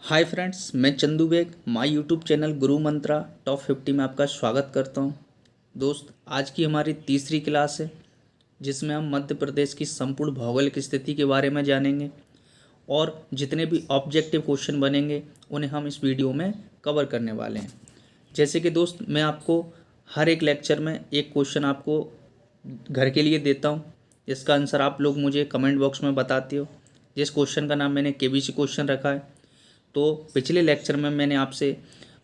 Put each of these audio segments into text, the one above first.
हाय friends, मैं Chandu Baig my YouTube channel Guru Mantra top 50 में आपका स्वागत करता हूं। दोस्त, आज की हमारी तीसरी क्लास है जिसमें हम मध्य प्रदेश की संपूर्ण भौगोलिक स्थिति के बारे में जानेंगे और जितने भी ऑब्जेक्टिव क्वेश्चन बनेंगे उन्हें हम इस वीडियो में कवर करने वाले हैं। जैसे कि दोस्त, मैं आपको हर एक लेक्चर में एक क्वेश्चन आपको घर के लिए देता हूँ, जिसका आंसर आप लोग मुझे कमेंट बॉक्स में बताते हो। जिस क्वेश्चन का नाम मैंने केबीसी क्वेश्चन रखा है। तो पिछले लेक्चर में मैंने आपसे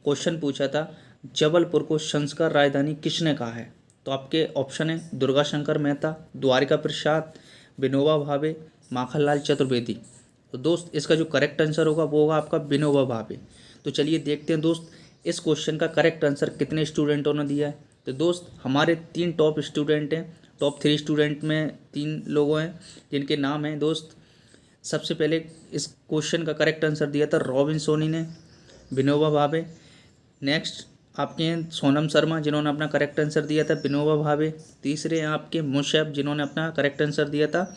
क्वेश्चन पूछा था, जबलपुर को संस्कार राजधानी किसने कहा है। तो आपके ऑप्शन है दुर्गा शंकर मेहता, द्वारिका प्रसाद, विनोबा भावे, माखनलाल चतुर्वेदी। तो दोस्त, इसका जो करेक्ट आंसर होगा वो होगा आपका विनोबा भावे। तो चलिए देखते हैं दोस्त, इस क्वेश्चन का करेक्ट आंसर कितने स्टूडेंटों ने दिया है। तो दोस्त, हमारे 3 टॉप स्टूडेंट हैं। टॉप 3 स्टूडेंट में 3 लोगों हैं जिनके नाम हैं दोस्त। सबसे पहले इस क्वेश्चन का करेक्ट आंसर दिया था रॉबिन सोनी ने, विनोबा भावे। नेक्स्ट आपके हैं सोनम शर्मा, जिन्होंने अपना करेक्ट आंसर दिया था विनोबा भावे। तीसरे हैं आपके मुशैब, जिन्होंने अपना करेक्ट आंसर दिया था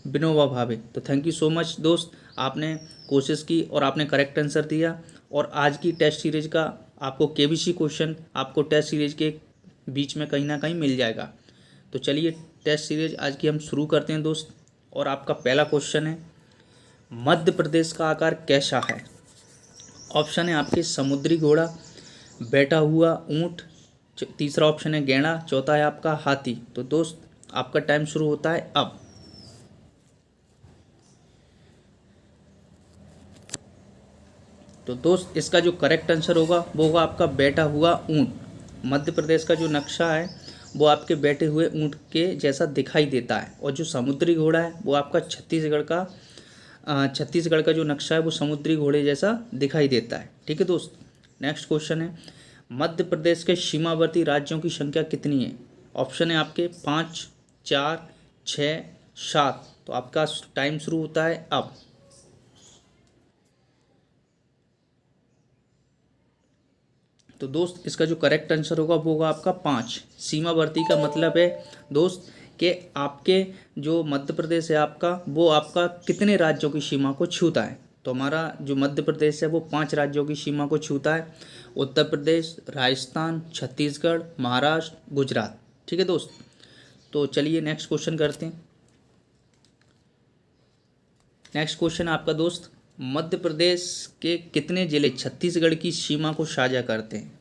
विनोबा भावे। तो थैंक यू सो मच दोस्त, आपने कोशिश की और आपने करेक्ट आंसर दिया। और आज की टेस्ट सीरीज का आपको केबीसी क्वेश्चन आपको टेस्ट सीरीज के बीच में कहीं ना कहीं मिल जाएगा। तो चलिए टेस्ट सीरीज आज की हम शुरू करते हैं दोस्त। और आपका पहला क्वेश्चन है, मध्य प्रदेश का आकार कैसा है। ऑप्शन है आपके समुद्री घोड़ा, बैठा हुआ ऊंट, तीसरा ऑप्शन है गैंडा, चौथा है आपका हाथी। तो दोस्त, आपका टाइम शुरू होता है अब। तो दोस्त, इसका जो करेक्ट आंसर होगा वो होगा आपका बैठा हुआ ऊंट। मध्य प्रदेश का जो नक्शा है वो आपके बैठे हुए ऊंट के जैसा दिखाई देता है। और जो समुद्री घोड़ा है वो आपका छत्तीसगढ़ का जो नक्शा है वो समुद्री घोड़े जैसा दिखाई देता है। ठीक है दोस्त। नेक्स्ट क्वेश्चन है, मध्य प्रदेश के सीमावर्ती राज्यों की संख्या कितनी है। ऑप्शन है आपके 5, 4, 6, 7। तो आपका टाइम शुरू होता है अब। तो दोस्त, इसका जो करेक्ट आंसर होगा वो होगा आपका 5। सीमावर्ती का मतलब है दोस्त कि आपके जो मध्य प्रदेश है आपका, वो आपका कितने राज्यों की सीमा को छूता है। तो हमारा जो मध्य प्रदेश है वो 5 राज्यों की सीमा को छूता है। उत्तर प्रदेश, राजस्थान, छत्तीसगढ़, महाराष्ट्र, गुजरात। ठीक है दोस्त। तो चलिए नेक्स्ट क्वेश्चन करते हैं। नेक्स्ट क्वेश्चन आपका दोस्त, मध्य प्रदेश के कितने जिले छत्तीसगढ़ की सीमा को साझा करते हैं।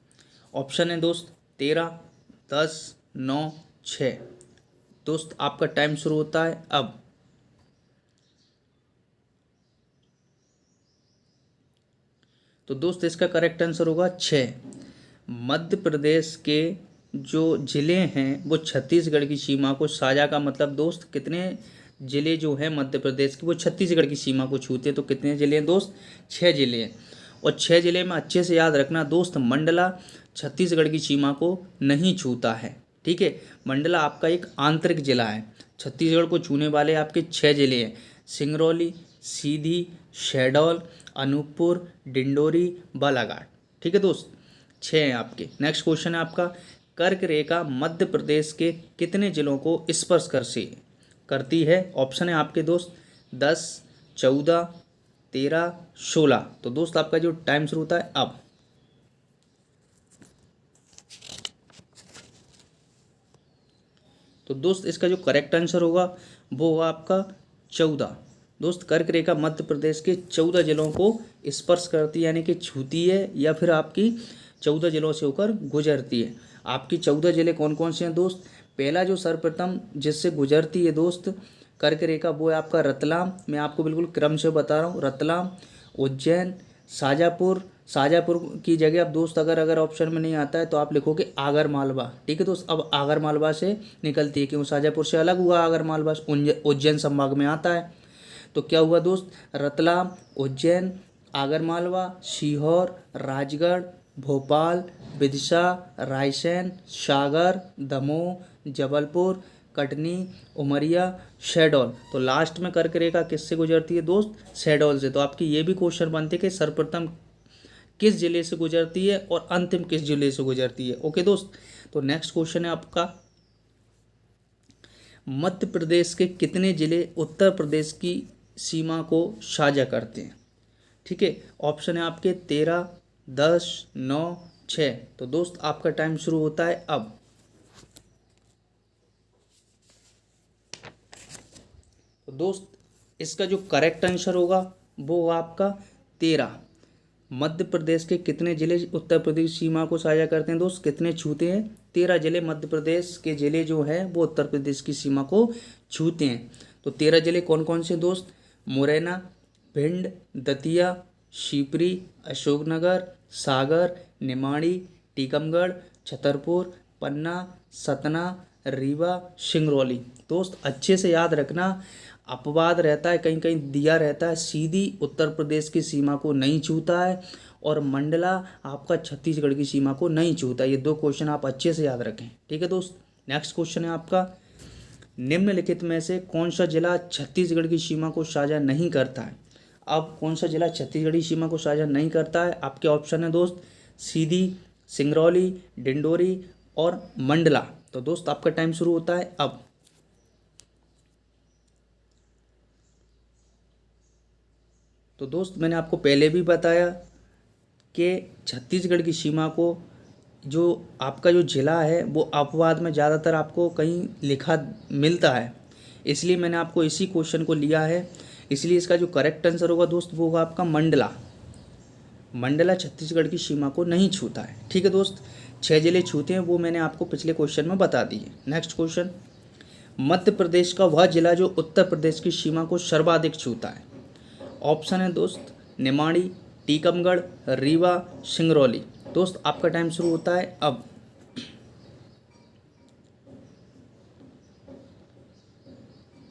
ऑप्शन है दोस्त 13, 10, 9, 6। दोस्त, आपका टाइम शुरू होता है अब। तो दोस्त, इसका करेक्ट आंसर होगा 6। मध्य प्रदेश के जो ज़िले हैं वो छत्तीसगढ़ की सीमा को साझा का मतलब दोस्त, कितने ज़िले जो हैं मध्य प्रदेश के वो छत्तीसगढ़ की सीमा को छूते हैं। तो कितने ज़िले हैं दोस्त, 6 ज़िले हैं। और 6 ज़िले में अच्छे से याद रखना दोस्त, मंडला छत्तीसगढ़ की सीमा को नहीं छूता है। ठीक है, मंडला आपका एक आंतरिक जिला है। छत्तीसगढ़ को छूने वाले आपके 6 ज़िले हैं, सिंगरौली, सीधी, शहडोल, अनूपपुर, डिंडोरी, बालाघाट। ठीक है दोस्त, 6 हैं आपके। नेक्स्ट क्वेश्चन है आपका, कर्क रेखा मध्य प्रदेश के कितने जिलों को स्पर्श करती है। ऑप्शन है आपके दोस्त 10, 14, 13, 16। तो दोस्त, आपका जो टाइम शुरू होता है अब। तो दोस्त, इसका जो करेक्ट आंसर होगा वो होगा आपका 14। दोस्त, कर्क रेखा मध्य प्रदेश के 14 जिलों को स्पर्श करती है, यानी कि छूती है, या फिर आपकी 14 जिलों से होकर गुजरती है। आपकी 14 जिले कौन कौन से हैं दोस्त। पहला जो सर्वप्रथम जिससे गुजरती है दोस्त कर्क रेखा, वो है आपका रतलाम। मैं आपको बिल्कुल क्रम से बता रहा हूँ, रतलाम, उज्जैन, शाजापुर की जगह अब दोस्त अगर ऑप्शन में नहीं आता है तो आप लिखोगे आगर मालवा। ठीक है दोस्त, अब आगर मालवा से निकलती है, क्यों शाजापुर से अलग हुआ आगर मालवा, उज्जैन संभाग में आता है। तो क्या हुआ दोस्त, रतलाम, उज्जैन, आगर मालवा, सीहोर, राजगढ़, भोपाल, विदिशा, रायसेन, सागर, दमोह, जबलपुर, कटनी, उमरिया, शहडोल। तो लास्ट में कर्क रेखा किससे गुजरती है दोस्त, शहडोल से। तो आपकी ये भी क्वेश्चन बनते कि सर्वप्रथम किस जिले से गुजरती है और अंतिम किस जिले से गुजरती है। ओके दोस्त। तो नेक्स्ट क्वेश्चन है आपका, मध्य प्रदेश के कितने जिले उत्तर प्रदेश की सीमा को साझा करते हैं। ठीक है, ऑप्शन है आपके 13, 10, 9, 6। तो दोस्त आपका टाइम शुरू होता है अब। तो दोस्त इसका जो करेक्ट आंसर होगा वो होगा आपका 13। मध्य प्रदेश के कितने जिले उत्तर प्रदेश सीमा को साझा करते हैं दोस्त, कितने छूते हैं? 13 जिले मध्य प्रदेश के जिले जो हैं वो उत्तर प्रदेश की सीमा को छूते हैं। तो 13 जिले कौन कौन से दोस्त? मुरैना, भिंड, दतिया, शिवपुरी, अशोकनगर, सागर, निमाड़ी, टीकमगढ़, छतरपुर, पन्ना, सतना, रीवा, सिंगरौली। दोस्त अच्छे से याद रखना, अपवाद रहता है, कहीं कहीं दिया रहता है सीधी उत्तर प्रदेश की सीमा को नहीं छूता है, और मंडला आपका छत्तीसगढ़ की सीमा को नहीं छूता। ये 2 क्वेश्चन आप अच्छे से याद रखें, ठीक है दोस्त। नेक्स्ट क्वेश्चन है आपका, निम्नलिखित में से कौन सा जिला छत्तीसगढ़ की सीमा को साझा नहीं करता है? अब कौन सा जिला छत्तीसगढ़ की सीमा को साझा नहीं करता है? आपके ऑप्शन है दोस्त, सीधी, सिंगरौली, डिंडोरी और मंडला। तो दोस्त आपका टाइम शुरू होता है अब। तो दोस्त मैंने आपको पहले भी बताया कि छत्तीसगढ़ की सीमा को जो आपका जो ज़िला है वो अपवाद में ज़्यादातर आपको कहीं लिखा मिलता है, इसलिए मैंने आपको इसी क्वेश्चन को लिया है। इसलिए इसका जो करेक्ट आंसर होगा दोस्त वो होगा आपका मंडला। मंडला छत्तीसगढ़ की सीमा को नहीं छूता है, ठीक है दोस्त। 6 जिले छूते हैं, वो मैंने आपको पिछले क्वेश्चन में बता दिए। नेक्स्ट क्वेश्चन, मध्य प्रदेश का वह जिला जो उत्तर प्रदेश की सीमा को सर्वाधिक छूता है? ऑप्शन है दोस्त, निमाड़ी, टीकमगढ़, रीवा, सिंगरौली। दोस्त आपका टाइम शुरू होता है अब।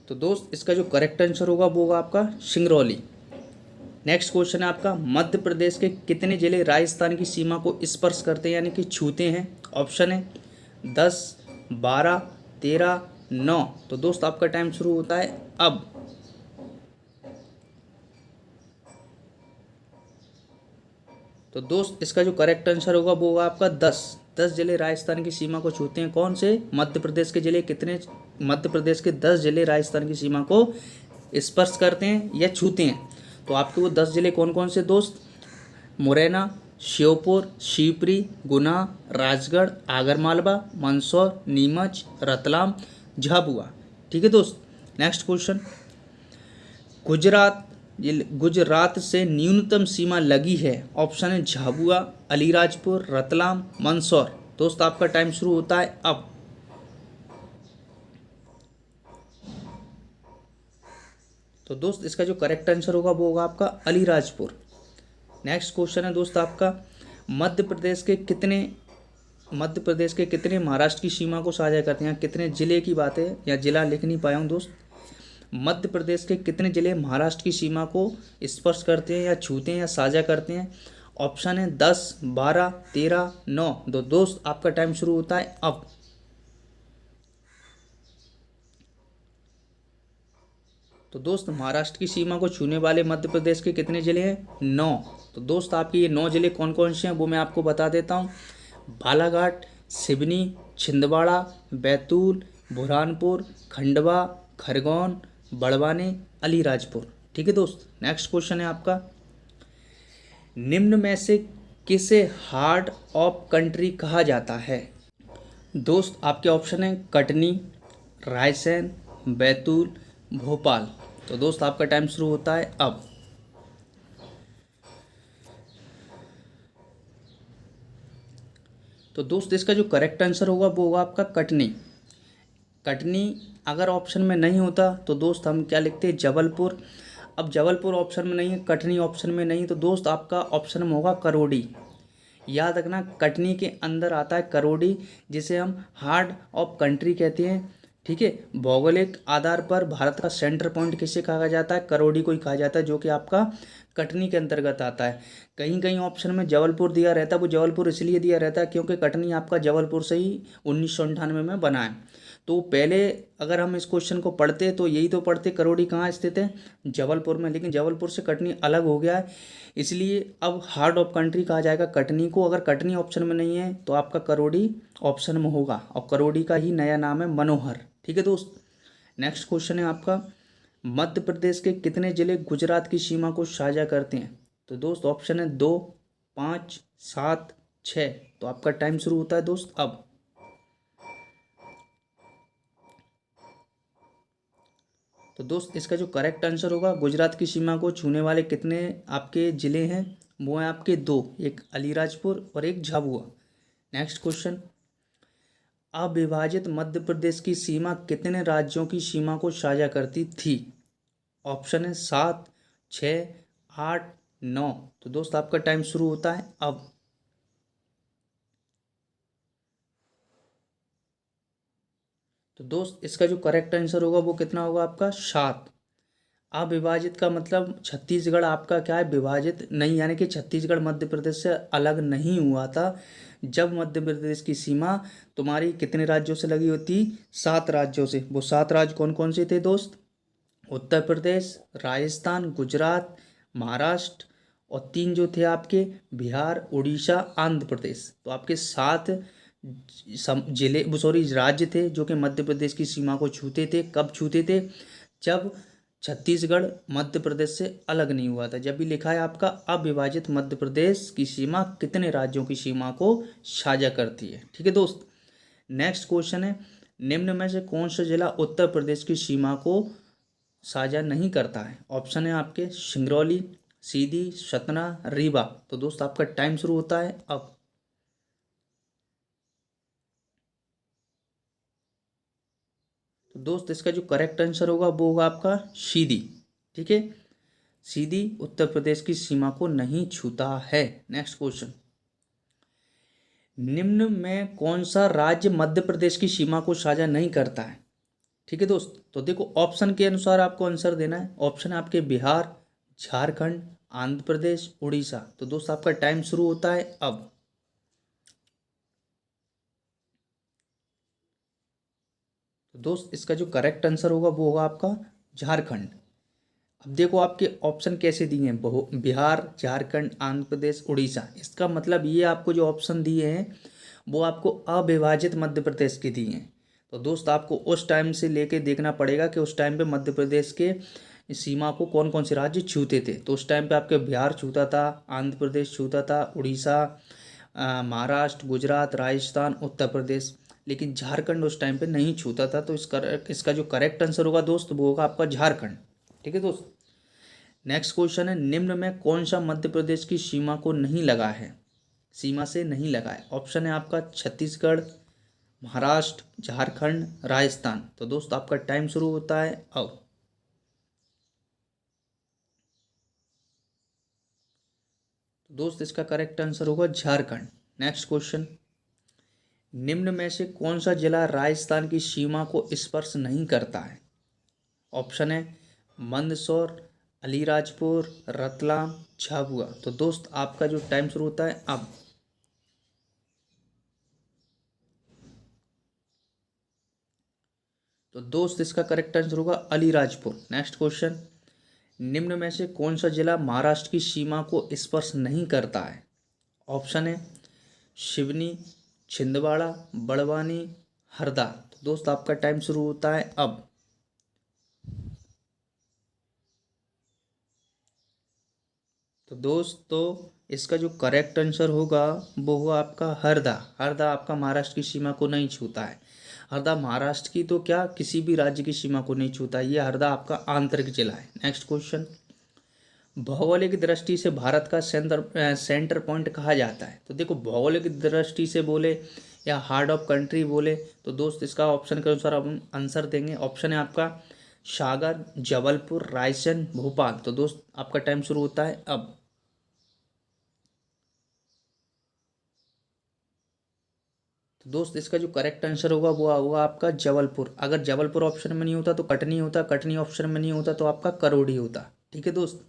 तो दोस्त इसका जो करेक्ट आंसर होगा वो होगा आपका सिंगरौली। नेक्स्ट क्वेश्चन है आपका, मध्य प्रदेश के कितने जिले राजस्थान की सीमा को स्पर्श करते हैं यानी कि छूते हैं? ऑप्शन है 10, 12, 13, 9। तो दोस्त आपका टाइम शुरू होता है अब। तो दोस्त इसका जो करेक्ट आंसर होगा वो होगा आपका 10 जिले राजस्थान की सीमा को छूते हैं। कौन से? मध्य प्रदेश के जिले कितने? मध्य प्रदेश के 10 जिले राजस्थान की सीमा को स्पर्श करते हैं या छूते हैं। तो आपके वो 10 जिले कौन कौन से दोस्त? मुरैना, श्योपुर, शिवपुरी, गुना, राजगढ़, आगरमालवा, मंदसौर, नीमच, रतलाम, झाबुआ, ठीक है दोस्त। नेक्स्ट क्वेश्चन, गुजरात से न्यूनतम सीमा लगी है? ऑप्शन है झाबुआ, अलीराजपुर, रतलाम, मंदसौर। दोस्त आपका टाइम शुरू होता है अब। तो दोस्त इसका जो करेक्ट आंसर होगा वो होगा आपका अलीराजपुर। नेक्स्ट क्वेश्चन है दोस्त आपका, मध्य प्रदेश के कितने महाराष्ट्र की सीमा को साझा करते हैं? कितने जिले की बात है, या जिला लिख नहीं पाया हूँ दोस्त। मध्य प्रदेश के कितने जिले महाराष्ट्र की सीमा को स्पर्श करते हैं या छूते हैं या साझा करते हैं? ऑप्शन है 10, 12, 13, 9। तो दोस्त आपका टाइम शुरू होता है अब। तो दोस्त महाराष्ट्र की सीमा को छूने वाले मध्य प्रदेश के कितने जिले हैं? 9। तो दोस्त आपके ये 9 जिले कौन कौन से हैं वो मैं आपको बता देता हूँ। बालाघाट, सिवनी, छिंदवाड़ा, बैतूल, बुरहानपुर, खंडवा, खरगोन, बड़वानी, अलीराजपुर, ठीक है दोस्त। नेक्स्ट क्वेश्चन है आपका, निम्न में से किसे हार्ट ऑफ कंट्री कहा जाता है? दोस्त आपके ऑप्शन है कटनी, रायसेन, बैतूल, भोपाल। तो दोस्त आपका टाइम शुरू होता है अब। तो दोस्त इसका जो करेक्ट आंसर होगा वो होगा आपका कटनी। कटनी अगर ऑप्शन में नहीं होता तो दोस्त हम क्या लिखते हैं? जबलपुर। अब जबलपुर ऑप्शन में नहीं है, कटनी ऑप्शन में नहीं, तो दोस्त आपका ऑप्शन में होगा करौड़ी। याद रखना, कटनी के अंदर आता है करौड़ी, जिसे हम हार्ट ऑफ कंट्री कहते हैं, ठीक है। भौगोलिक आधार पर भारत का सेंटर पॉइंट किसे कहा जाता है? करौड़ी को ही कहा जाता है, जो कि आपका कटनी के अंतर्गत आता है। कहीं कहीं ऑप्शन में जबलपुर दिया रहता है, वो जबलपुर इसलिए दिया रहता है क्योंकि कटनी आपका जबलपुर से ही 1998 में बना है। तो पहले अगर हम इस क्वेश्चन को पढ़ते तो यही तो पढ़ते करौड़ी कहाँ स्थित है? जबलपुर में, लेकिन जबलपुर से कटनी अलग हो गया है, इसलिए अब हार्ट ऑफ कंट्री कहा जाएगा कटनी को। अगर कटनी ऑप्शन में नहीं है तो आपका करौड़ी ऑप्शन में होगा, और करौड़ी का ही नया नाम है मनोहर, ठीक है दोस्त। नेक्स्ट क्वेश्चन है आपका, मध्य प्रदेश के कितने जिले गुजरात की सीमा को साझा करते हैं? तो दोस्त ऑप्शन है 2, 5, 7, 6। तो आपका टाइम शुरू होता है दोस्त अब। तो दोस्त इसका जो करेक्ट आंसर होगा, गुजरात की सीमा को छूने वाले कितने आपके ज़िले हैं, वो हैं आपके 2, एक अलीराजपुर और एक झाबुआ। नेक्स्ट क्वेश्चन, अविभाजित मध्य प्रदेश की सीमा कितने राज्यों की सीमा को साझा करती थी? ऑप्शन है 7, 6, 8, 9। तो दोस्त आपका टाइम शुरू होता है अब। तो दोस्त इसका जो करेक्ट आंसर होगा वो कितना होगा आपका? 7। अविभाजित का मतलब छत्तीसगढ़ आपका क्या है, विभाजित नहीं, यानी कि छत्तीसगढ़ मध्य प्रदेश से अलग नहीं हुआ था। जब मध्य प्रदेश की सीमा तुम्हारी कितने राज्यों से लगी होती? 7 राज्यों से। वो 7 राज्य कौन कौन से थे दोस्त? उत्तर प्रदेश, राजस्थान, गुजरात, महाराष्ट्र, और 3 जो थे आपके बिहार, उड़ीसा, आंध्र प्रदेश। तो आपके 7 जिले, सॉरी, राज्य थे जो कि मध्य प्रदेश की सीमा को छूते थे। कब छूते थे? जब छत्तीसगढ़ मध्य प्रदेश से अलग नहीं हुआ था। जब भी लिखा है आपका अविभाजित मध्य प्रदेश की सीमा कितने राज्यों की सीमा को साझा करती है। ठीक है दोस्त। नेक्स्ट क्वेश्चन है, निम्न में से कौन सा जिला उत्तर प्रदेश की सीमा को साझा नहीं करता है? ऑप्शन है आपके सिंगरौली, सीधी, सतना, रीवा। तो दोस्त आपका टाइम शुरू होता है अब। तो दोस्त इसका जो करेक्ट आंसर होगा वो होगा आपका सीधी। ठीक है, सीधी उत्तर प्रदेश की सीमा को नहीं छूता है। नेक्स्ट क्वेश्चन, निम्न में कौन सा राज्य मध्य प्रदेश की सीमा को साझा नहीं करता है? ठीक है दोस्त, तो देखो ऑप्शन के अनुसार आपको आंसर देना है। ऑप्शन है आपके बिहार, झारखंड, आंध्र प्रदेश, उड़ीसा। तो दोस्त आपका टाइम शुरू होता है अब। तो दोस्त इसका जो करेक्ट आंसर होगा वो होगा आपका झारखंड। अब देखो आपके ऑप्शन कैसे दिए हैं, बिहार, झारखंड, आंध्र प्रदेश, उड़ीसा। इसका मतलब ये आपको जो ऑप्शन दिए हैं वो आपको अविभाजित मध्य प्रदेश के दिए हैं। तो दोस्त आपको उस टाइम से लेके देखना पड़ेगा कि उस टाइम पे मध्य प्रदेश के सीमा को कौन कौन से राज्य छूते थे। तो उस टाइम पे आपके बिहार छूता था, आंध्र प्रदेश छूता था, उड़ीसा, महाराष्ट्र, गुजरात, राजस्थान, उत्तर प्रदेश। लेकिन झारखंड उस टाइम पे नहीं छूता था। तो इसका जो करेक्ट आंसर होगा दोस्त वो होगा आपका झारखंड। ठीक है दोस्त। नेक्स्ट क्वेश्चन है, निम्न में कौन सा मध्य प्रदेश की सीमा को नहीं लगा है, सीमा से नहीं लगा है? ऑप्शन है आपका छत्तीसगढ़, महाराष्ट्र, झारखंड, राजस्थान। तो दोस्त आपका टाइम शुरू होता है अब। तो दोस्त इसका करेक्ट आंसर होगा झारखंड। नेक्स्ट क्वेश्चन, निम्न में से कौन सा जिला राजस्थान की सीमा को स्पर्श नहीं करता है? ऑप्शन है मंदसौर, अलीराजपुर, रतलाम, झाबुआ। तो दोस्त आपका जो टाइम शुरू होता है अब। तो दोस्त इसका करेक्ट आंसर होगा अलीराजपुर। नेक्स्ट क्वेश्चन, निम्न में से कौन सा जिला महाराष्ट्र की सीमा को स्पर्श नहीं करता है? ऑप्शन है सिवनी, छिंदवाड़ा, बड़वानी, हरदा। तो दोस्त आपका टाइम शुरू होता है अब। तो दोस्तों इसका जो करेक्ट आंसर होगा वो होगा आपका हरदा। हरदा आपका महाराष्ट्र की सीमा को नहीं छूता है। हरदा महाराष्ट्र की तो क्या, किसी भी राज्य की सीमा को नहीं छूता। ये हरदा आपका आंतरिक जिला है। नेक्स्ट क्वेश्चन, भौगोलिक दृष्टि से भारत का सेंटर पॉइंट कहा जाता है? तो देखो भौगोलिक दृष्टि से बोले या हार्ट ऑफ कंट्री बोले तो दोस्त इसका ऑप्शन के अनुसार हम आंसर देंगे। ऑप्शन है आपका सागर, जबलपुर, रायसेन, भोपाल। तो दोस्त आपका टाइम शुरू होता है अब। तो दोस्त इसका जो करेक्ट आंसर होगा वो होगा आपका जबलपुर। अगर जबलपुर ऑप्शन में नहीं होता तो कटनी होता, कटनी ऑप्शन में नहीं होता तो आपका करौली होता। ठीक है दोस्त।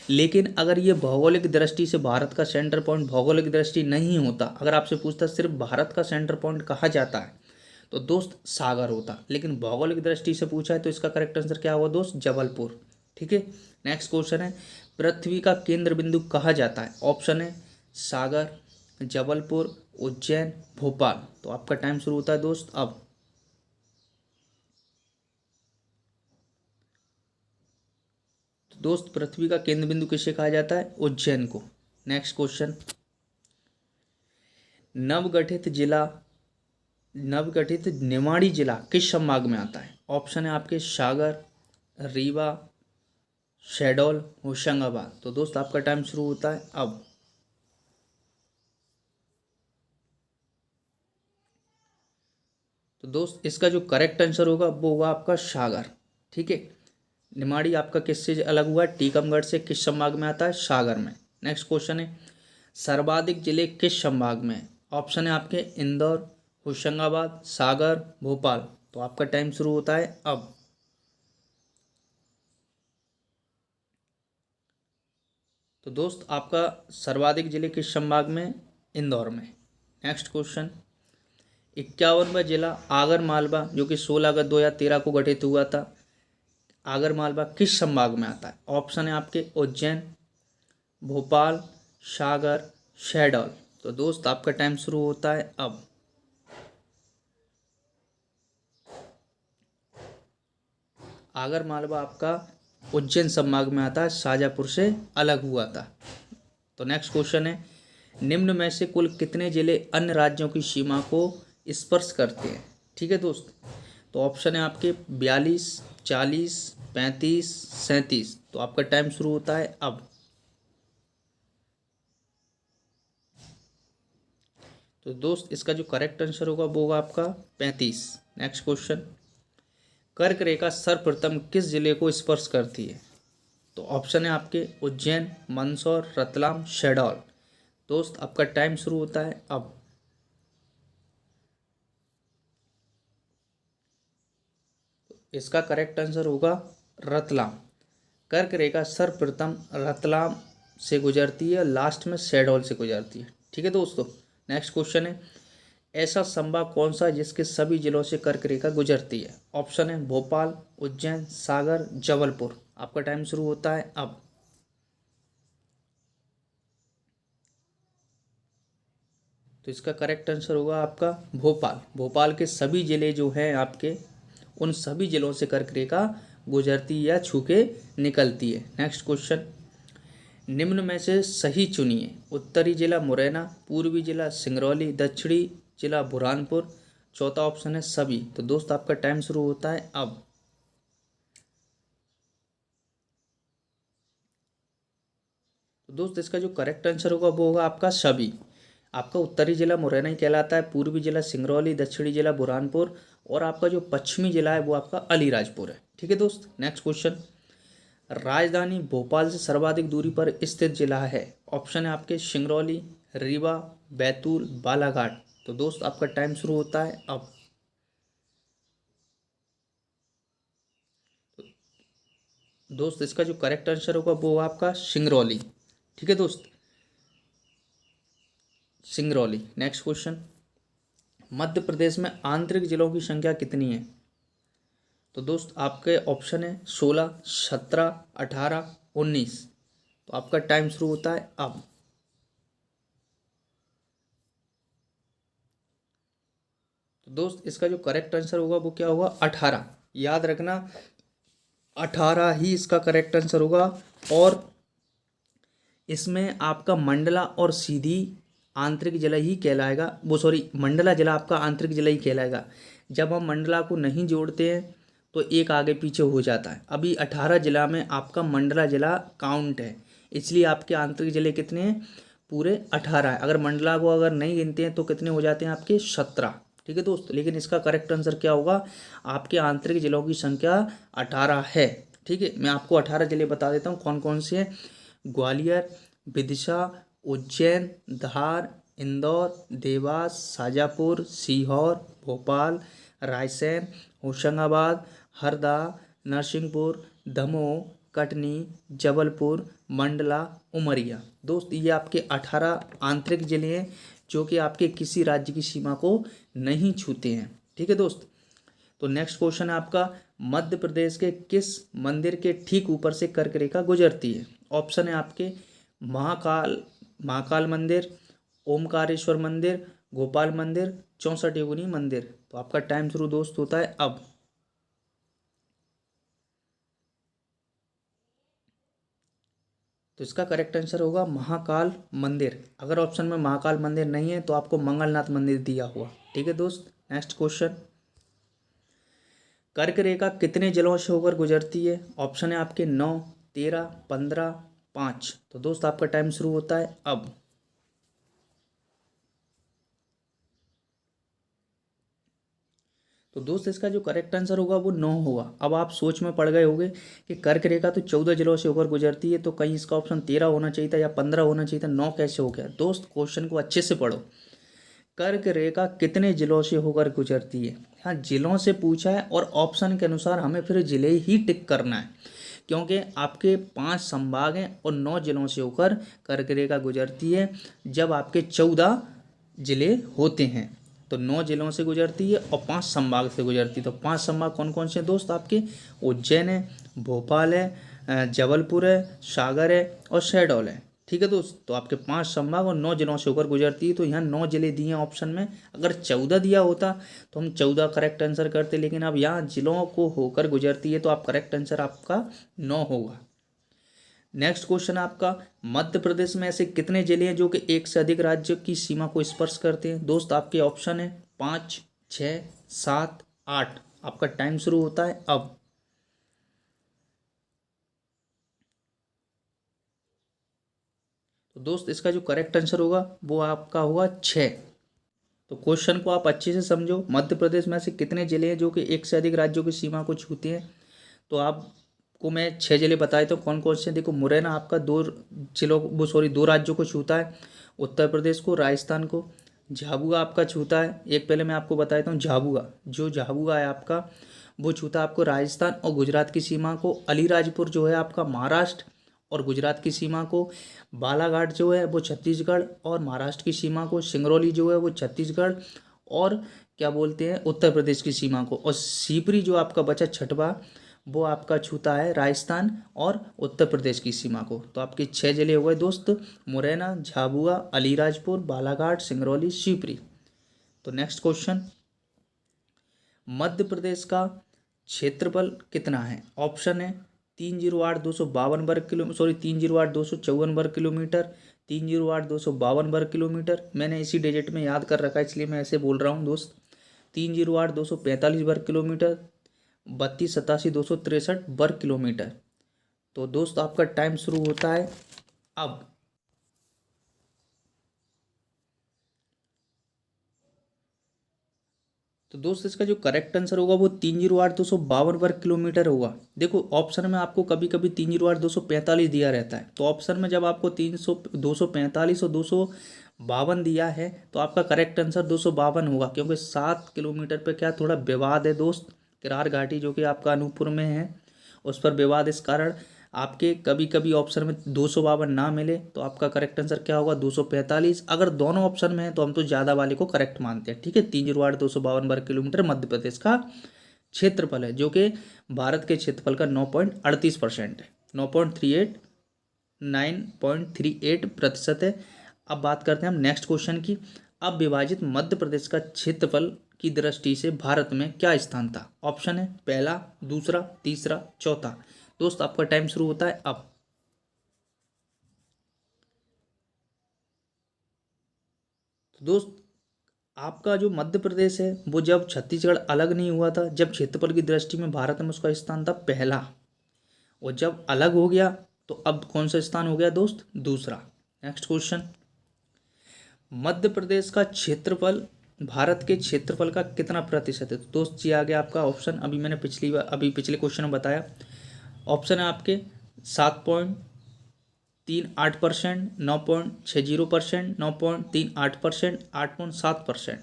लेकिन अगर ये भौगोलिक दृष्टि से भारत का सेंटर पॉइंट भौगोलिक दृष्टि नहीं होता, अगर आपसे पूछता सिर्फ भारत का सेंटर पॉइंट कहा जाता है तो दोस्त सागर होता। लेकिन भौगोलिक दृष्टि से पूछा है तो इसका करेक्ट आंसर क्या हुआ दोस्त? जबलपुर। ठीक है। नेक्स्ट क्वेश्चन है, पृथ्वी का केंद्र बिंदु कहा जाता है? ऑप्शन है सागर, जबलपुर, उज्जैन, भोपाल। तो आपका टाइम शुरू होता है दोस्त अब। तो दोस्त पृथ्वी का केंद्र बिंदु किसे कहा जाता है? उज्जैन को। नेक्स्ट क्वेश्चन, नवगठित निमाड़ी जिला किस संभाग में आता है? ऑप्शन है आपके सागर, रीवा, शहडोल, होशंगाबाद। तो दोस्त आपका टाइम शुरू होता है अब। तो दोस्त इसका जो करेक्ट आंसर होगा वो होगा आपका सागर। ठीक है, निमाड़ी आपका किससे अलग हुआ है? टीकमगढ़ से। किस संभाग में आता है? सागर में। नेक्स्ट क्वेश्चन है, सर्वाधिक जिले किस संभाग में? ऑप्शन है आपके इंदौर, होशंगाबाद, सागर, भोपाल। तो आपका टाइम शुरू होता है अब। तो दोस्त आपका सर्वाधिक जिले किस संभाग में? इंदौर में। नेक्स्ट क्वेश्चन, 51वां जिला आगर मालवा जो कि 16 अगस्त 2013 को गठित हुआ था, आगर मालवा किस संभाग में आता है? ऑप्शन है आपके उज्जैन, भोपाल, सागर, शहडोल। तो दोस्त आपका टाइम शुरू होता है अब। आगर मालवा आपका उज्जैन संभाग में आता है, शाजापुर से अलग हुआ था। तो नेक्स्ट क्वेश्चन है, निम्न में से कुल कितने जिले अन्य राज्यों की सीमा को स्पर्श करते हैं? ठीक है दोस्त, तो ऑप्शन है आपके 42, 40, 35, 37। तो आपका टाइम शुरू होता है अब। तो दोस्त इसका जो करेक्ट आंसर होगा वो होगा आपका 35। नेक्स्ट क्वेश्चन, कर्क रेखा सर्वप्रथम किस जिले को स्पर्श करती है? तो ऑप्शन है आपके उज्जैन, मंदसौर, रतलाम, शहडोल। दोस्त आपका टाइम शुरू होता है अब। इसका करेक्ट आंसर होगा रतलाम। कर्क रेखा सर्वप्रथम रतलाम से गुजरती है, लास्ट में शहडोल से गुजरती है। ठीक है दोस्तों, नेक्स्ट क्वेश्चन है, ऐसा संभाग कौन सा है जिसके सभी जिलों से कर्क रेखा गुजरती है? ऑप्शन है भोपाल, उज्जैन, सागर, जबलपुर। आपका टाइम शुरू होता है अब। तो इसका करेक्ट आंसर होगा आपका भोपाल। भोपाल के सभी जिले जो हैं आपके, उन सभी जिलों से कर्क रेखा गुजरती या छू के निकलती है। नेक्स्ट क्वेश्चन, निम्न में से सही चुनिए। उत्तरी जिला मुरैना, पूर्वी जिला सिंगरौली, दक्षिणी जिला बुरहानपुर। चौथा ऑप्शन है सभी। तो दोस्त आपका टाइम शुरू होता है अब। तो दोस्त इसका जो करेक्ट आंसर होगा वो होगा आपका सभी। आपका उत्तरी जिला मुरैना ही कहलाता है, पूर्वी जिला सिंगरौली, दक्षिणी जिला बुरहानपुर, और आपका जो पश्चिमी जिला है वो आपका अलीराजपुर है। ठीक है दोस्त, नेक्स्ट क्वेश्चन, राजधानी भोपाल से सर्वाधिक दूरी पर स्थित जिला है? ऑप्शन है आपके सिंगरौली, रीवा, बैतूल, बालाघाट। तो दोस्त आपका टाइम शुरू होता है अब। दोस्त इसका जो करेक्ट आंसर होगा वो आपका सिंगरौली। ठीक है दोस्त, सिंगरौली। नेक्स्ट क्वेश्चन, मध्य प्रदेश में आंतरिक जिलों की संख्या कितनी है? तो दोस्त आपके ऑप्शन है 16, 17, 18, 19। तो आपका टाइम शुरू होता है अब। तो दोस्त इसका जो करेक्ट आंसर होगा वो क्या होगा? 18। याद रखना, 18 ही इसका करेक्ट आंसर होगा। और इसमें आपका मंडला और सीधी आंतरिक जिला ही कहलाएगा, वो सॉरी, मंडला जिला आपका आंतरिक जिला ही कहलाएगा। जब हम मंडला को नहीं जोड़ते हैं तो एक आगे पीछे हो जाता है। अभी 18 जिला में आपका मंडला जिला काउंट है, इसलिए आपके आंतरिक जिले कितने हैं? पूरे 18 है। अगर मंडला को अगर नहीं गिनते हैं तो कितने हो जाते हैं आपके? 17। ठीक है दोस्त, लेकिन इसका करेक्ट आंसर क्या होगा? आपके आंतरिक जिलों की संख्या 18 है। ठीक है, मैं आपको 18 जिले बता देता हूँ कौन कौन से हैं। ग्वालियर, विदिशा, उज्जैन, धार, इंदौर, देवास, शाजापुर, सीहोर, भोपाल, रायसेन, होशंगाबाद, हरदा, नरसिंहपुर, दमोह, कटनी, जबलपुर, मंडला, उमरिया। दोस्त ये आपके 18 आंतरिक जिले हैं जो कि आपके किसी राज्य की सीमा को नहीं छूते हैं। ठीक है दोस्त, तो नेक्स्ट क्वेश्चन है आपका, मध्य प्रदेश के किस मंदिर के ठीक ऊपर से कर्क रेखा गुजरती है? ऑप्शन है आपके महाकाल मंदिर, ओमकारेश्वर मंदिर, गोपाल मंदिर, 64 योगिनी मंदिर। तो आपका टाइम शुरू दोस्त होता है अब। तो इसका करेक्ट आंसर होगा महाकाल मंदिर। अगर ऑप्शन में महाकाल मंदिर नहीं है तो आपको मंगलनाथ मंदिर दिया हुआ। ठीक है दोस्त, नेक्स्ट क्वेश्चन। कर्क रेखा कितने जिलों से होकर गुजरती है? ऑप्शन है आपके 9, 13, 15, 5। तो दोस्त आपका टाइम शुरू होता है अब। तो दोस्त इसका जो करेक्ट आंसर होगा वो 9 होगा। अब आप सोच में पड़ गए होंगे कि कर्क रेखा तो 14 जिलों से होकर गुजरती है, तो कहीं इसका ऑप्शन 13 होना चाहिए था या 15 होना चाहिए था, 9 कैसे हो गया? दोस्त क्वेश्चन को अच्छे से पढ़ो। कर्क रेखा कितने जिलों से होकर गुजरती है? हाँ, जिलों से पूछा है और ऑप्शन के अनुसार हमें फिर जिले ही टिक करना है, क्योंकि आपके 5 संभाग हैं और 9 जिलों से होकर कर्क रेखा गुजरती है जब आपके 14 जिले होते हैं। तो 9 जिलों से गुजरती है और 5 संभाग से गुजरती है। तो 5 संभाग कौन कौन से दोस्त आपके? उज्जैन है, भोपाल है, जबलपुर है, सागर है और शहडोल है। ठीक है दोस्त, तो आपके 5 संभाग और 9 जिलों से होकर गुजरती है। तो यहाँ 9 जिले दिए हैं ऑप्शन में। अगर 14 दिया होता तो हम 14 करेक्ट आंसर करते, लेकिन अब यहाँ जिलों को होकर गुजरती है तो आप करेक्ट आंसर आपका 9 होगा। नेक्स्ट क्वेश्चन आपका, मध्य प्रदेश में ऐसे कितने जिले हैं जो कि एक से अधिक राज्य की सीमा को स्पर्श करते हैं? दोस्त आपके ऑप्शन है 5, 6, 7, 8। आपका टाइम शुरू होता है अब। तो दोस्त इसका जो करेक्ट आंसर होगा वो आपका होगा 6। तो क्वेश्चन को आप अच्छे से समझो। मध्य प्रदेश में ऐसे कितने जिले हैं जो कि एक से अधिक राज्यों की सीमा को छूते हैं? तो आपको मैं 6 जिले बताए तो कौन कौन से? देखो, मुरैना आपका 2 राज्यों को छूता है, उत्तर प्रदेश को, राजस्थान को। झाबुआ आपका छूता है, एक पहले मैं आपको बताता हूँ, झाबुआ है आपका, वो छूता है आपको राजस्थान और गुजरात की सीमा को। अलीराजपुर जो है आपका महाराष्ट्र और गुजरात की सीमा को। बालाघाट जो है वो छत्तीसगढ़ और महाराष्ट्र की सीमा को। सिंगरौली जो है वो छत्तीसगढ़ और क्या बोलते हैं, उत्तर प्रदेश की सीमा को। और सीपरी जो आपका बचा छठवा, वो आपका छूता है राजस्थान और उत्तर प्रदेश की सीमा को। तो आपके 6 जिले हो गए दोस्त, मुरैना, झाबुआ, अलीराजपुर, बालाघाट, सिंगरौली, शिवपुरी। तो नेक्स्ट क्वेश्चन, मध्य प्रदेश का क्षेत्रफल कितना है? ऑप्शन है 308,252 वर्ग किलोमीटर, 308,254 वर्ग किलोमीटर, 308,252 वर्ग किलोमीटर। मैंने इसी डिजिट में याद कर रखा है इसलिए मैं ऐसे बोल रहा हूँ दोस्त। 308,245 वर्ग किलोमीटर, 3287,263 वर्ग किलोमीटर। तो दोस्त आपका टाइम शुरू होता है अब। तो दोस्त इसका जो करेक्ट आंसर होगा वो 308,252 वर्ग किलोमीटर होगा। देखो, ऑप्शन में आपको कभी कभी 308,245 दिया रहता है, तो ऑप्शन में जब आपको 245 और 252 दिया है तो आपका करेक्ट आंसर 252 होगा, क्योंकि 7 किलोमीटर पे क्या थोड़ा विवाद है दोस्त। किरार घाटी जो कि आपका अनूपपुर में है, उस पर विवाद, इस कारण आपके कभी कभी ऑप्शन में 252 ना मिले तो आपका करेक्ट आंसर क्या होगा? 245। अगर दोनों ऑप्शन में है तो हम तो ज़्यादा वाले को करेक्ट मानते हैं। ठीक है, 308,252 वर्ग किलोमीटर मध्य प्रदेश का क्षेत्रफल है, जो कि भारत के क्षेत्रफल का 9.38% है, 9.38% है। अब बात करते हैं हम नेक्स्ट क्वेश्चन की। अब विभाजित मध्य प्रदेश का क्षेत्रफल की दृष्टि से भारत में क्या स्थान था? ऑप्शन है पहला, दूसरा, तीसरा, चौथा। दोस्त आपका टाइम शुरू होता है अब। तो दोस्त आपका जो मध्य प्रदेश है वो जब छत्तीसगढ़ अलग नहीं हुआ था, जब क्षेत्रफल की दृष्टि में भारत में उसका स्थान था पहला, और जब अलग हो गया तो अब कौन सा स्थान हो गया दोस्त? दूसरा। नेक्स्ट क्वेश्चन, मध्य प्रदेश का क्षेत्रफल भारत के क्षेत्रफल का कितना प्रतिशत है? तो दोस्त जी आ गया आपका ऑप्शन, पिछले क्वेश्चन में बताया। ऑप्शन है आपके 7.38%, 9.60%, 9.38%, 8.7%।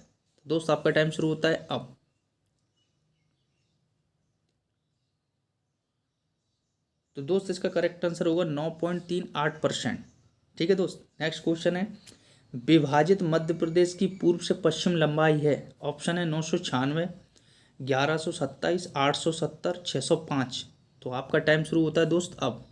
दोस्त आपका टाइम शुरू होता है अब। तो दोस्त इसका करेक्ट आंसर होगा 9.38%। ठीक है दोस्त, नेक्स्ट क्वेश्चन है, विभाजित मध्य प्रदेश की पूर्व से पश्चिम लंबाई है। ऑप्शन है 996, 1127, 870, 605। तो आपका टाइम शुरू होता है दोस्त अब।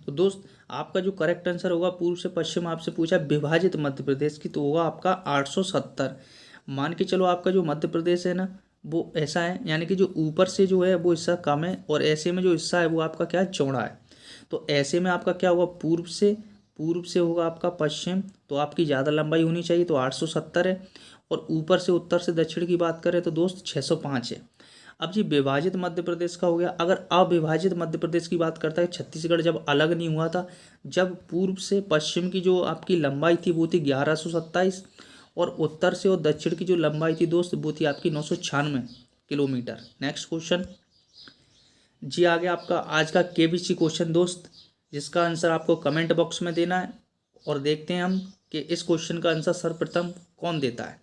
तो दोस्त आपका जो करेक्ट आंसर होगा, पूर्व से पश्चिम आपसे पूछा विभाजित मध्य प्रदेश की, तो होगा आपका 870। मान के चलो आपका जो मध्य प्रदेश है ना वो ऐसा है, यानी कि जो ऊपर से जो है वो हिस्सा कम है और ऐसे में जो हिस्सा है वो आपका क्या है, चौड़ा है। तो ऐसे में आपका क्या होगा, पूर्व से होगा आपका पश्चिम, तो आपकी ज़्यादा लंबाई होनी चाहिए, तो 870 है। और ऊपर से उत्तर से दक्षिण की बात करें तो दोस्त 605 है। अब जी विभाजित मध्य प्रदेश का हो गया। अगर अविभाजित मध्य प्रदेश की बात करता है, छत्तीसगढ़ जब अलग नहीं हुआ था, जब पूर्व से पश्चिम की जो आपकी लंबाई थी वो थी 1127, और उत्तर से और दक्षिण की जो लंबाई थी दोस्त वो थी आपकी 996 किलोमीटर। नेक्स्ट क्वेश्चन जी आ गया आपका आज का केबीसी क्वेश्चन दोस्त, जिसका आंसर आपको कमेंट बॉक्स में देना है। और देखते हैं हम कि इस क्वेश्चन का आंसर सर्वप्रथम कौन देता है।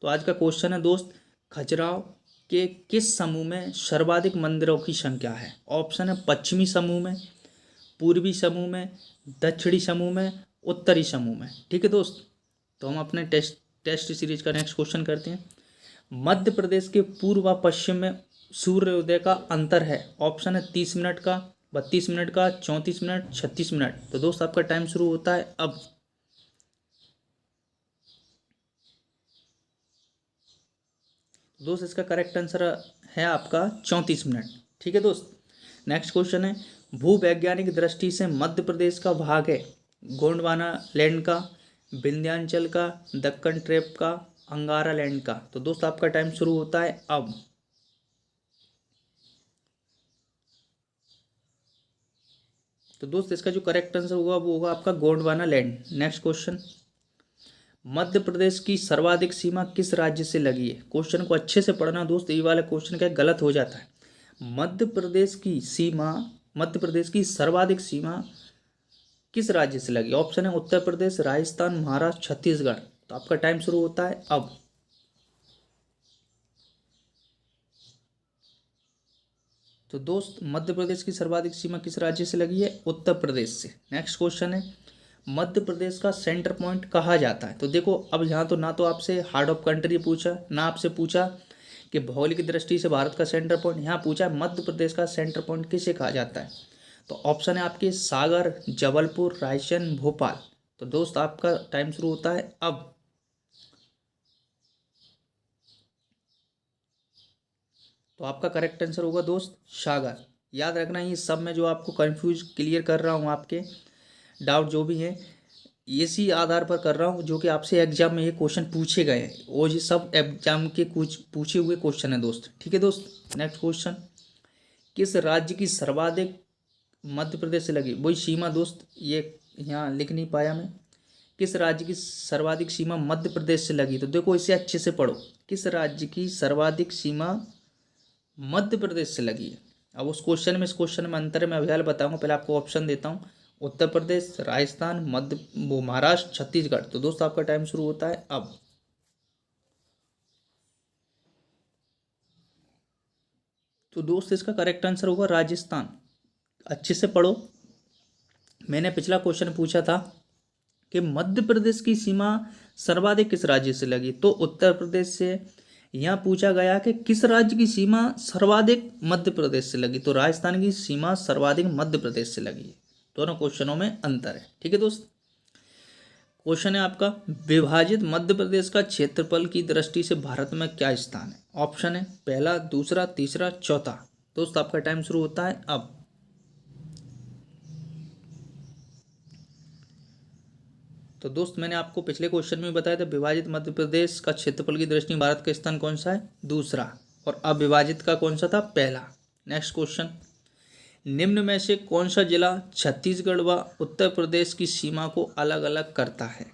तो आज का क्वेश्चन है दोस्त, खजुराहो के किस समूह में सर्वाधिक मंदिरों की संख्या है। ऑप्शन है पश्चिमी समूह में, पूर्वी समूह में, दक्षिणी समूह में, उत्तरी समूह में। ठीक है दोस्त, तो हम अपने टेस्ट सीरीज का नेक्स्ट क्वेश्चन करते हैं। मध्य प्रदेश के पूर्व व पश्चिम में सूर्योदय का अंतर है। ऑप्शन है 30 मिनट का, 32 मिनट का, 34 मिनट, 36 मिनट। तो दोस्त आपका टाइम शुरू होता है अब। दोस्त इसका करेक्ट आंसर है आपका 34 मिनट। ठीक है दोस्त, नेक्स्ट क्वेश्चन है, भूवैज्ञानिक दृष्टि से मध्य प्रदेश का भाग है गोंडवाना लैंड का, विंध्याचल का, दक्कन ट्रैप का, अंगारा लैंड का। तो दोस्त आपका टाइम शुरू होता है अब। तो दोस्त इसका जो करेक्ट आंसर होगा वो होगा आपका Gondwana land. Next question, Madhya Pradesh की सर्वाधिक सीमा किस राज्य से लगी है। क्वेश्चन को अच्छे से पढ़ना दोस्त, ये वाला क्वेश्चन क्या गलत हो जाता है। मध्य प्रदेश की सर्वाधिक सीमा किस राज्य से लगी। ऑप्शन है उत्तर प्रदेश, राजस्थान, महाराष्ट्र, छत्तीसगढ़। तो आपका टाइम शुरू होता है अब। तो दोस्त मध्य प्रदेश की सर्वाधिक सीमा किस राज्य से लगी है, उत्तर प्रदेश से। नेक्स्ट क्वेश्चन है, मध्य प्रदेश का सेंटर पॉइंट कहा जाता है। तो देखो अब यहाँ तो ना तो आपसे हार्ट ऑफ कंट्री पूछा, ना आपसे पूछा कि भौगोलिक दृष्टि से भारत का सेंटर पॉइंट, यहाँ पूछा मध्य प्रदेश का सेंटर पॉइंट किसे कहा जाता है। तो ऑप्शन है आपके सागर, जबलपुर, रायसेन, भोपाल। तो दोस्त आपका टाइम शुरू होता है अब। तो आपका करेक्ट आंसर होगा दोस्त सागर। याद रखना, ये सब में जो आपको कंफ्यूज क्लियर कर रहा हूँ, आपके डाउट जो भी हैं इसी आधार पर कर रहा हूँ जो कि आपसे एग्जाम में ये क्वेश्चन पूछे गए हैं, और ये सब एग्जाम के कुछ पूछे हुए क्वेश्चन है दोस्त। ठीक है दोस्त, नेक्स्ट क्वेश्चन, किस राज्य की सर्वाधिक मध्य प्रदेश से लगी, वही सीमा दोस्त, ये यहाँ लिख नहीं पाया मैं। किस राज्य की सर्वाधिक सीमा मध्य प्रदेश से लगी। तो देखो इसे अच्छे से पढ़ो, किस राज्य की सर्वाधिक सीमा मध्य प्रदेश से लगी है। अब उस क्वेश्चन में इस क्वेश्चन में अंतर मैं अभी बताऊंगा, पहले आपको ऑप्शन देता हूँ। उत्तर प्रदेश, राजस्थान, महाराष्ट्र, छत्तीसगढ़। तो दोस्त आपका टाइम शुरू होता है अब। तो दोस्त इसका करेक्ट आंसर होगा राजस्थान। अच्छे से पढ़ो, मैंने पिछला क्वेश्चन पूछा था कि मध्य प्रदेश की सीमा सर्वाधिक किस राज्य से लगी, तो उत्तर प्रदेश से। यहाँ पूछा गया कि किस राज्य की सीमा सर्वाधिक मध्य प्रदेश से लगी, तो राजस्थान की सीमा सर्वाधिक मध्य प्रदेश से लगी। दोनों क्वेश्चनों में अंतर है। ठीक है दोस्त, क्वेश्चन है आपका, विभाजित मध्य प्रदेश का क्षेत्रफल की दृष्टि से भारत में क्या स्थान है। ऑप्शन है पहला, दूसरा, तीसरा, चौथा। दोस्त आपका टाइम शुरू होता है अब। तो दोस्त मैंने आपको पिछले क्वेश्चन में बताया था विभाजित मध्य प्रदेश का क्षेत्रफल की दृष्टि में भारत का स्थान कौन सा है, दूसरा, और अविभाजित का कौन सा था, पहला। नेक्स्ट क्वेश्चन, निम्न में से कौन सा जिला छत्तीसगढ़ व उत्तर प्रदेश की सीमा को अलग अलग करता है।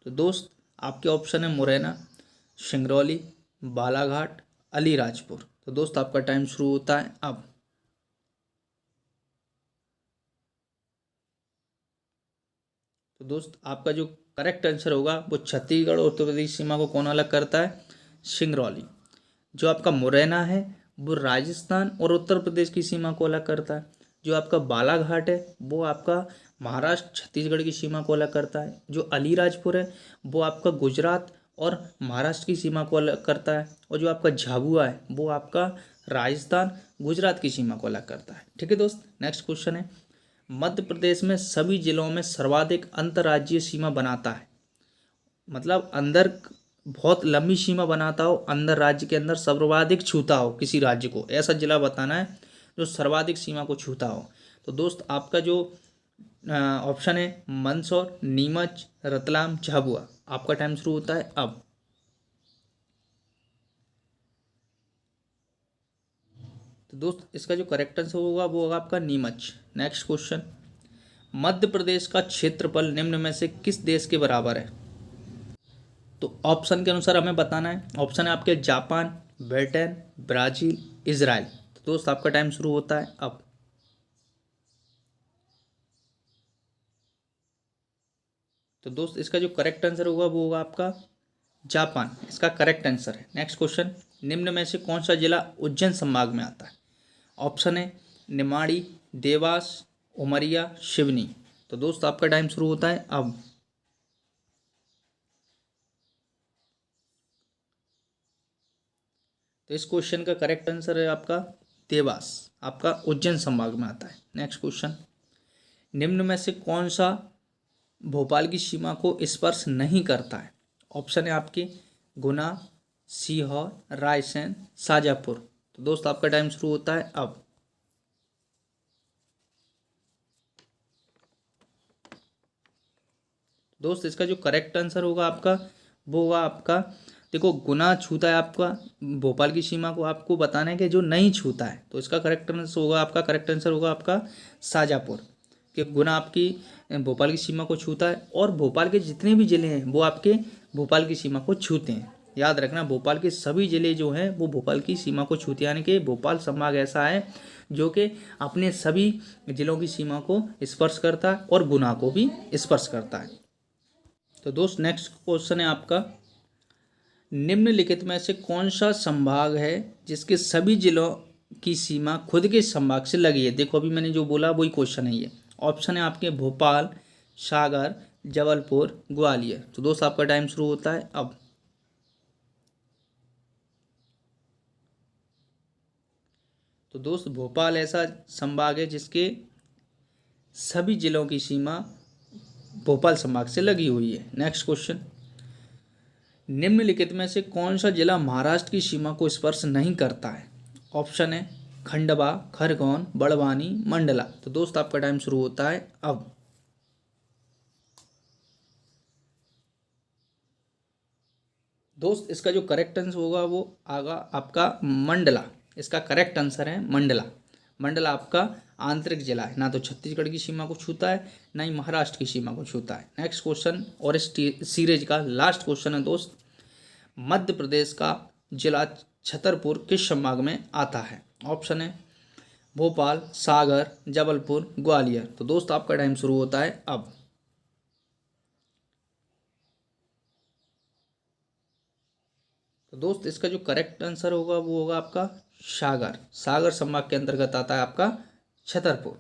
तो दोस्त आपके ऑप्शन है मुरैना, सिंगरौली, बालाघाट, अलीराजपुर। तो दोस्त आपका टाइम शुरू होता है अब। तो दोस्त आपका जो करेक्ट आंसर होगा वो छत्तीसगढ़ और उत्तर प्रदेश सीमा को कौन अलग करता है, सिंगरौली। जो आपका मुरैना है वो राजस्थान और उत्तर प्रदेश की सीमा को अलग करता है। जो आपका बालाघाट है वो आपका महाराष्ट्र छत्तीसगढ़ की सीमा को अलग करता है। जो अलीराजपुर है वो आपका गुजरात और महाराष्ट्र की सीमा को अलग करता है। और जो आपका झाबुआ है वो आपका राजस्थान गुजरात की सीमा को अलग करता है। ठीक है दोस्त, नेक्स्ट क्वेश्चन है, मध्य प्रदेश में सभी जिलों में सर्वाधिक अंतर्राज्यीय सीमा बनाता है, मतलब अंदर बहुत लंबी सीमा बनाता हो, अंदर राज्य के अंदर सर्वाधिक छूता हो किसी राज्य को, ऐसा जिला बताना है जो सर्वाधिक सीमा को छूता हो। तो दोस्त आपका जो ऑप्शन है मंदसौर, नीमच, रतलाम, झाबुआ। आपका टाइम शुरू होता है अब। तो दोस्त इसका जो करेक्ट आंसर होगा वो होगा आपका नीमच। नेक्स्ट क्वेश्चन, मध्य प्रदेश का क्षेत्रफल निम्न में से किस देश के बराबर है? तो ऑप्शन के अनुसार हमें बताना है। ऑप्शन है आपके जापान, ब्रिटेन, ब्राजील, इजराइल। तो दोस्त आपका टाइम शुरू होता है अब। तो दोस्त इसका जो करेक्ट आंसर होगा वो होगा आपका जापान, इसका करेक्ट आंसर है। नेक्स्ट क्वेश्चन, निम्न में से कौन सा जिला उज्जैन संभाग में आता है? ऑप्शन है निमाड़ी, देवास, उमरिया, सिवनी। तो दोस्त आपका टाइम शुरू होता है अब। तो इस क्वेश्चन का करेक्ट आंसर है आपका देवास, आपका उज्जैन संभाग में आता है। नेक्स्ट क्वेश्चन, निम्न में से कौन सा भोपाल की सीमा को स्पर्श नहीं करता है? ऑप्शन है आपके गुना, सीहोर, रायसेन, शाजापुर। तो दोस्त आपका टाइम शुरू होता है अब। दोस्त इसका जो करेक्ट आंसर होगा आपका वो होगा आपका, देखो गुना छूता है आपका भोपाल की सीमा को, आपको बताना है कि जो नहीं छूता है। तो इसका करेक्ट आंसर होगा आपका, करेक्ट आंसर होगा आपका शाजापुर, कि गुना आपकी भोपाल की सीमा को छूता है और भोपाल के जितने भी ज़िले हैं वो आपके भोपाल की सीमा को छूते हैं। याद रखना, भोपाल के सभी ज़िले जो हैं वो भोपाल की सीमा को छूते हैं, यानी कि भोपाल संभाग ऐसा है जो कि अपने सभी ज़िलों की सीमा को स्पर्श करता है और गुना को भी स्पर्श करता है। तो दोस्त नेक्स्ट क्वेश्चन है आपका, निम्नलिखित में से कौन सा संभाग है जिसके सभी जिलों की सीमा खुद के संभाग से लगी है? देखो अभी मैंने जो बोला वही क्वेश्चन है ये। ऑप्शन है आपके भोपाल, सागर, जबलपुर, ग्वालियर। तो दोस्त आपका टाइम शुरू होता है अब। तो दोस्त भोपाल ऐसा संभाग है जिसके सभी जिलों की सीमा भोपाल संभाग से लगी हुई है। नेक्स्ट क्वेश्चन, निम्नलिखित में से कौन सा जिला महाराष्ट्र की सीमा को स्पर्श नहीं करता है? ऑप्शन है खंडवा, खरगोन, बड़वानी, मंडला। तो दोस्त आपका टाइम शुरू होता है अब। दोस्त इसका जो करेक्ट आंसर होगा वो आगा आपका मंडला, इसका करेक्ट आंसर है मंडला। मंडला आपका आंतरिक जिला है, ना तो छत्तीसगढ़ की सीमा को छूता है ना ही महाराष्ट्र की सीमा को छूता है। नेक्स्ट क्वेश्चन और इस सीरीज का लास्ट क्वेश्चन है दोस्त, मध्य प्रदेश का जिला छतरपुर किस संभाग में आता है? ऑप्शन है भोपाल, सागर, जबलपुर, ग्वालियर। तो दोस्त आपका टाइम शुरू होता है अब। तो दोस्त इसका जो करेक्ट आंसर होगा वो होगा आपका सागर, सागर संभाग के अंतर्गत आता है आपका छतरपुर।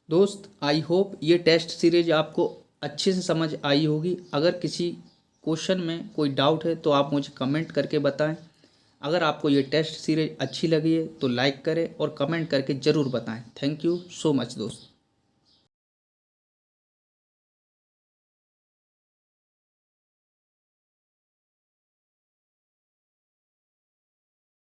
दोस्त आई होप ये टेस्ट सीरीज आपको अच्छे से समझ आई होगी। अगर किसी क्वेश्चन में कोई डाउट है तो आप मुझे कमेंट करके बताएं। अगर आपको ये टेस्ट सीरीज अच्छी लगी है तो लाइक करें और कमेंट करके ज़रूर बताएं। थैंक यू सो मच दोस्त।